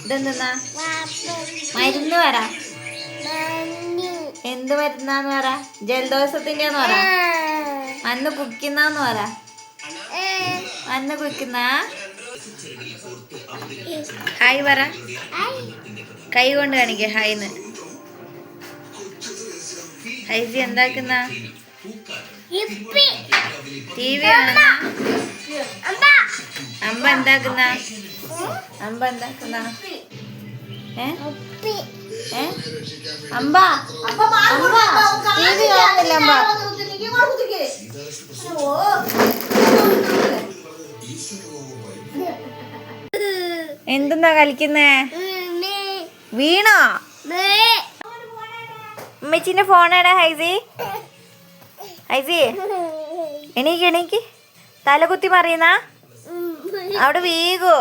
ഇതെന്തെന്നാ മരുന്ന് പറ. എന്ത് മരുന്നാന്ന് പറ? ജലദോഷത്തിന്റെന്ന് പറ. മണ്ണ് കുടിക്കുന്നാന്ന് പറ. മണ്ണ് കുടിക്കുന്ന ഹായ് പറ. കൈ കൊണ്ട് കാണിക്ക ഹായ്ന്ന്. ഹൈജി എന്താക്കുന്ന? ടി വി കാണുന്ന. അമ്പ എന്താക്കുന്ന? അമ്പ എന്താക്കുന്ന? അമ്പ അമ്പ ടി വി കാണുന്നില്ല അമ്പ. എന്തെന്നാ കളിക്കുന്നേ? വീണോ? ഉമ്മച്ചിന്റെ ഫോണാടാ ഹൈസി. ഹൈസി എണീക്ക് എണീക്ക്. തലകുത്തി മറിയുന്ന അവിടെ വീകോ.